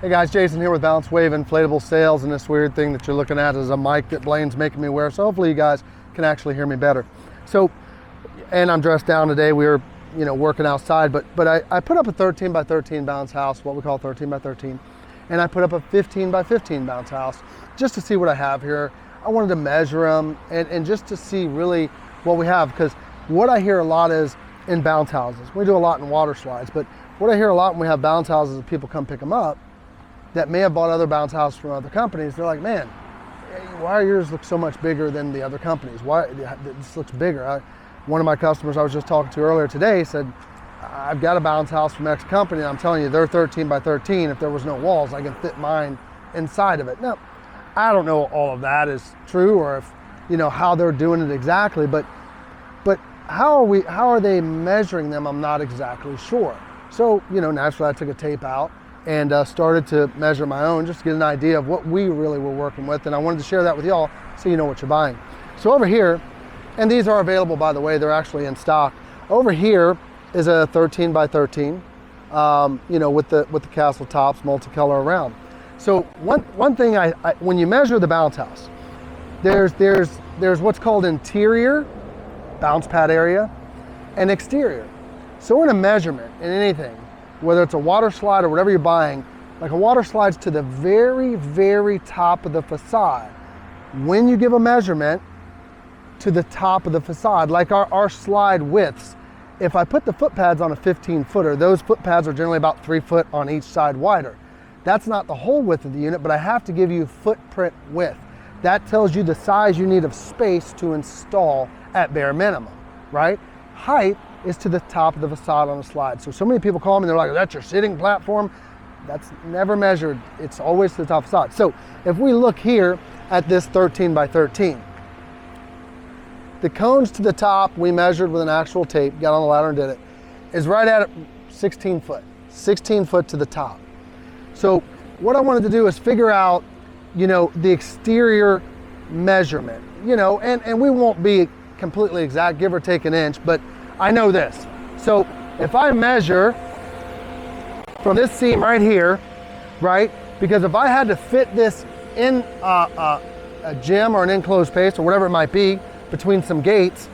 Hey guys, Jason here with Balance Wave Inflatable Sails, and this weird thing that you're looking at is a mic that Blaine's making me wear, so hopefully you guys can actually hear me better. So, and I'm dressed down today. We were, working outside, but I put up a 13 by 13 bounce house, what we call 13 by 13, and I put up a 15 by 15 bounce house just to see what I have here. I wanted to measure them and just to see really what we have, because what I hear a lot is in bounce houses. We do a lot in water slides, but what I hear a lot when we have bounce houses is people come pick them up that may have bought other bounce houses from other companies. They're like, man, why yours look so much bigger than the other companies? Why this looks bigger? One of my customers I was just talking to earlier today said, I've got a bounce house from X company, and I'm telling you, they're 13 by 13. If there was no walls, I can fit mine inside of it. Now, I don't know all of that is true, or if, how they're doing it exactly, but how are they measuring them? I'm not exactly sure. So, naturally I took a tape out and started to measure my own just to get an idea of what we really were working with. And I wanted to share that with y'all so you know what you're buying. So over here, and these are available, by the way, they're actually in stock. Over here is a 13 by 13, with the castle tops, multicolor around. So one thing, when you measure the bounce house, there's what's called interior, bounce pad area, and exterior. So in a measurement, in anything, whether it's a water slide or whatever you're buying, like a water slide's to the very, very top of the facade. When you give a measurement to the top of the facade, like our slide widths, if I put the foot pads on a 15 footer, those foot pads are generally about 3 foot on each side wider. That's not the whole width of the unit, but I have to give you footprint width. That tells you the size you need of space to install at bare minimum, right? Height is to the top of the facade on the slide. So many people call me and they're like, that's your sitting platform? That's never measured. It's always to the top of the facade. So if we look here at this 13 by 13, the cones to the top we measured with an actual tape, got on the ladder and did it, is right at 16 foot to the top. So what I wanted to do is figure out, the exterior measurement, and we won't be completely exact, give or take an inch, but I know this. So if I measure from this seam right here, right? Because if I had to fit this in a gym or an enclosed space or whatever it might be between some gates,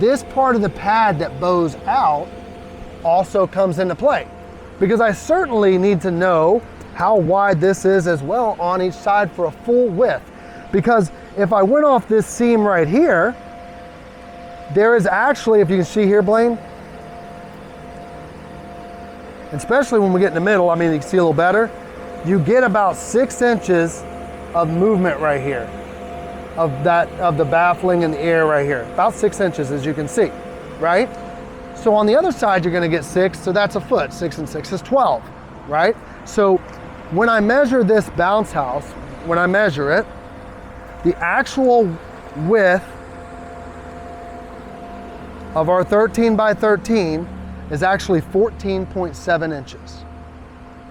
this part of the pad that bows out also comes into play, because I certainly need to know how wide this is as well on each side for a full width. Because if I went off this seam right here, there is actually, if you can see here, Blaine, especially when we get in the middle, you can see a little better, you get about 6 inches of movement right here, of the baffling in the air right here, about 6 inches, as you can see, right? So on the other side, you're gonna get 6, so that's a foot. 6 and 6 is 12, right? So when I measure this bounce house, when I measure it, the actual width of our 13 by 13 is actually 14.7 inches,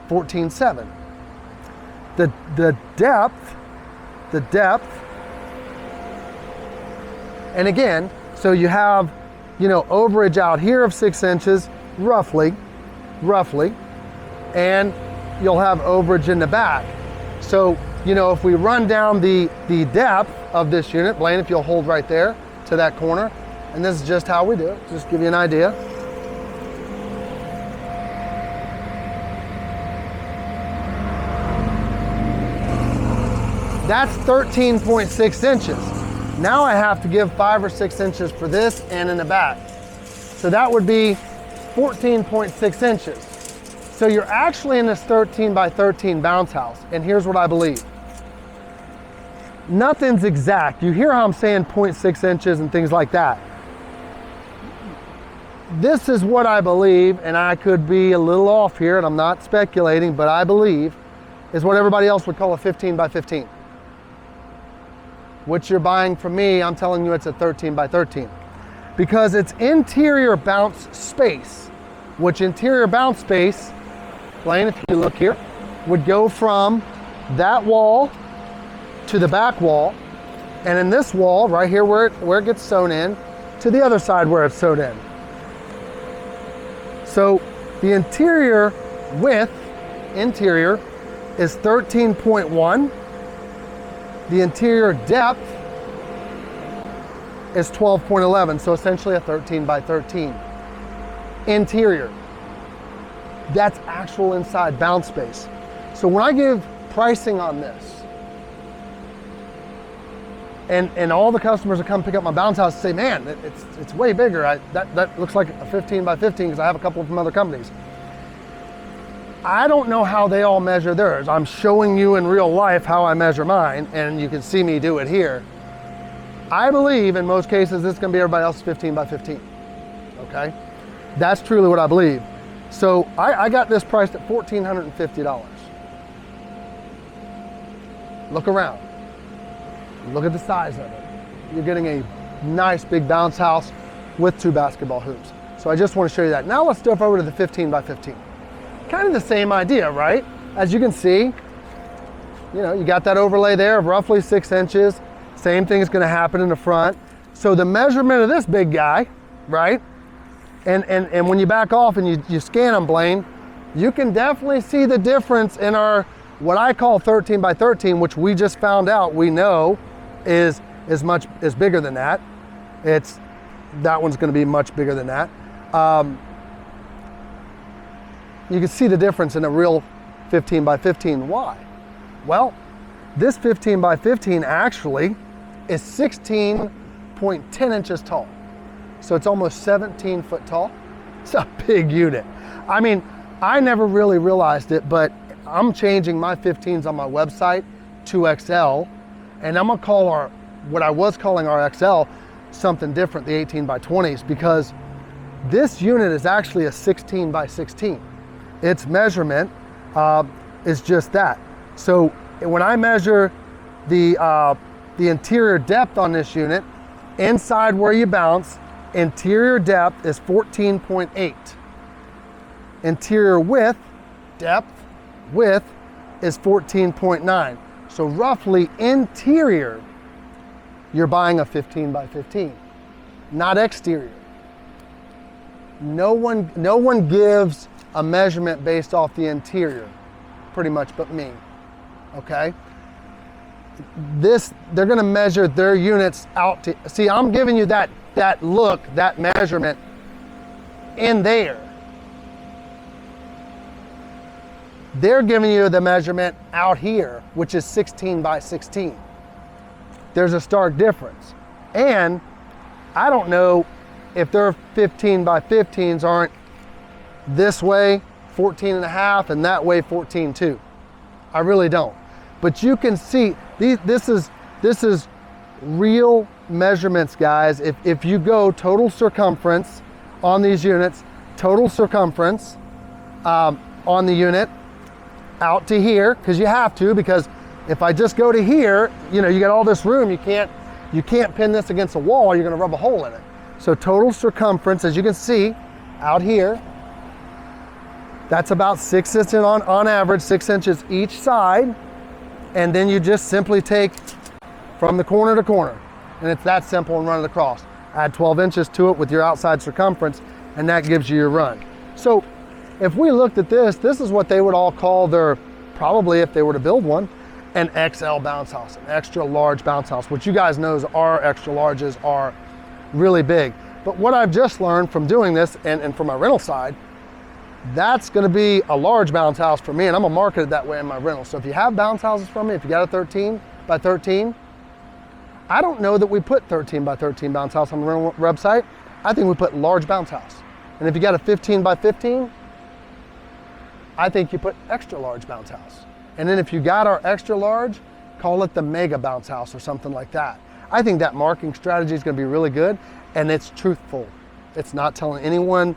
14.7. The depth, and again, so you have, overage out here of 6 inches, roughly, and you'll have overage in the back. So, if we run down the depth of this unit, Blaine, if you'll hold right there to that corner, and this is just how we do it, just give you an idea. That's 13.6 inches. Now I have to give 5 or 6 inches for this and in the back. So that would be 14.6 inches. So you're actually in this 13 by 13 bounce house, and here's what I believe. Nothing's exact. You hear how I'm saying 0.6 inches and things like that. This is what I believe, and I could be a little off here, and I'm not speculating, but I believe is what everybody else would call a 15 by 15. What you're buying from me, I'm telling you it's a 13 by 13. Because it's interior bounce space, which interior bounce space, Blaine, if you look here, would go from that wall to the back wall, and in this wall, right here where it gets sewn in, to the other side where it's sewed in. So the interior width interior is 13.1. The interior depth is 12.11, so essentially a 13 by 13. Interior, that's actual inside bounce space. So when I give pricing on this, and all the customers that come pick up my bounce house say, man, it's way bigger. That looks like a 15 by 15 because I have a couple from other companies. I don't know how they all measure theirs. I'm showing you in real life how I measure mine, and you can see me do it here. I believe in most cases this is gonna be everybody else's 15 by 15, okay? That's truly what I believe. So I got this priced at $1,450. Look around. Look at the size of it. You're getting a nice big bounce house with 2 basketball hoops. So I just want to show you that. Now let's step over to the 15 by 15. Kind of the same idea, right? As you can see, you got that overlay there of roughly 6 inches. Same thing is going to happen in the front. So the measurement of this big guy, right? And when you back off and you scan them, Blaine, you can definitely see the difference in our, what I call 13 by 13, which we just found out we know is bigger than that. That one's going to be much bigger than that. You can see the difference in a real 15 by 15. Why? Well, this 15 by 15 actually is 16.10 inches tall. So it's almost 17 foot tall. It's a big unit. I mean, I never really realized it, but I'm changing my 15s on my website to XL, and I'm gonna call what I was calling our XL something different, the 18 by 20s, because this unit is actually a 16 by 16. Its measurement is just that. So when I measure the interior depth on this unit, inside where you bounce, interior depth is 14.8. Interior width is 14.9. So roughly interior, you're buying a 15 by 15, not exterior. No one gives a measurement based off the interior, pretty much, but me, okay? They're gonna measure their units out to, see, I'm giving you that look, that measurement in there. They're giving you the measurement out here, which is 16 by 16. There's a stark difference. And I don't know if their 15 by 15s aren't this way 14 and a half and that way 14.2. I really don't. But you can see, this is real measurements, guys. If you go total circumference on these units, total circumference on the unit out to here, because you have to, because if I just go to here, you got all this room, you can't pin this against a wall, you're gonna rub a hole in it. So total circumference, as you can see out here, that's about 6 inches on average, 6 inches each side. And then you just simply take from the corner to corner, and it's that simple, and run it across. Add 12 inches to it with your outside circumference, and that gives you your run. So if we looked at this is what they would all call their, probably if they were to build one, an XL bounce house, an extra large bounce house, which you guys know our extra larges are really big. But what I've just learned from doing this, and from my rental side, that's gonna be a large bounce house for me, and I'm gonna market it that way in my rental. So if you have bounce houses from me, if you got a 13 by 13, I don't know that we put 13 by 13 bounce house on the rental website. I think we put large bounce house. And if you got a 15 by 15, I think you put extra large bounce house. And then if you got our extra large, call it the mega bounce house or something like that. I think that marketing strategy is gonna be really good, and it's truthful. It's not telling anyone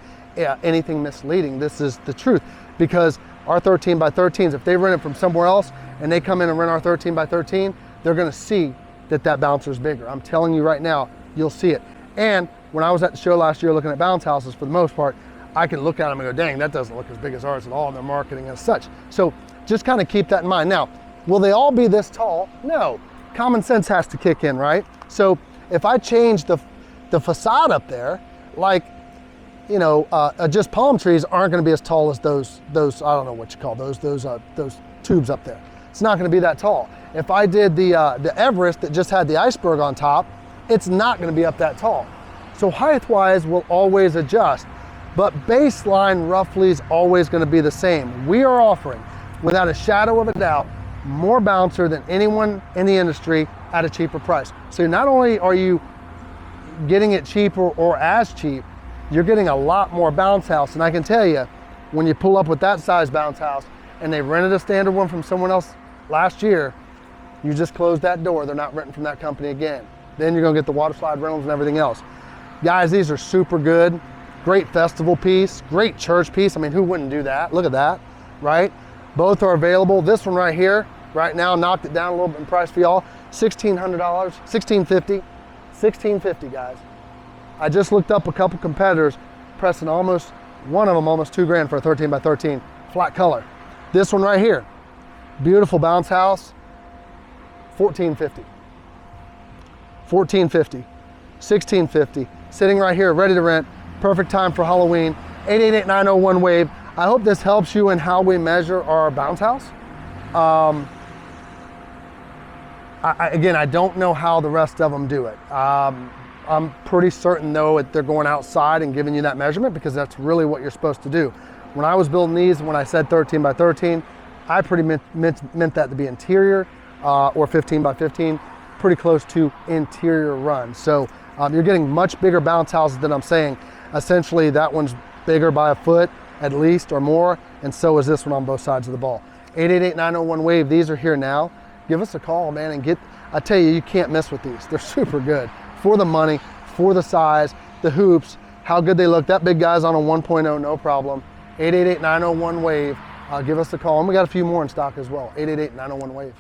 anything misleading. This is the truth, because our 13 by 13s, if they rent it from somewhere else and they come in and rent our 13 by 13, they're gonna see that bouncer's bigger. I'm telling you right now, you'll see it. And when I was at the show last year looking at bounce houses, for the most part, I can look at them and go, dang, that doesn't look as big as ours at all, and their marketing as such. So just kind of keep that in mind. Now, will they all be this tall? No. Common sense has to kick in, right? So if I change the facade up there, like just palm trees aren't going to be as tall as those I don't know what you call those tubes up there. It's not going to be that tall. If I did the Everest that just had the iceberg on top, it's not going to be up that tall. So height-wise, we'll always adjust, but baseline roughly is always going to be the same. We are offering, without a shadow of a doubt, more bouncer than anyone in the industry at a cheaper price. So not only are you getting it cheaper or as cheap, you're getting a lot more bounce house. And I can tell you, when you pull up with that size bounce house and they rented a standard one from someone else last year, you just close that door. They're not renting from that company again. Then you're gonna get the water slide rentals and everything else. Guys, these are super good. Great festival piece, great church piece. I mean, who wouldn't do that? Look at that, right? Both are available. This one right here, right now, knocked it down a little bit in price for y'all. $1,600, $1,650, $1,650, guys. I just looked up a couple competitors pressing one of them almost $2,000 for a 13 by 13 flat color. This one right here, beautiful bounce house, $1,450. $1,450, $1,650, sitting right here, ready to rent. Perfect time for Halloween. 888-901-WAVE. I hope this helps you in how we measure our bounce house. Again, I don't know how the rest of them do it. I'm pretty certain though they're going outside and giving you that measurement, because that's really what you're supposed to do. When I was building these, when I said 13 by 13, I pretty meant that to be interior or 15 by 15, pretty close to interior run. So you're getting much bigger bounce houses than I'm saying. Essentially, that one's bigger by a foot at least or more, and so is this one on both sides of the ball. 888-901-WAVE, these are here now. Give us a call, man, and I tell you, you can't mess with these. They're super good for the money, for the size, the hoops, how good they look. That big guy's on a 1.0, no problem. 888-901-WAVE. Give us a call, and we got a few more in stock as well. 888-901-WAVE.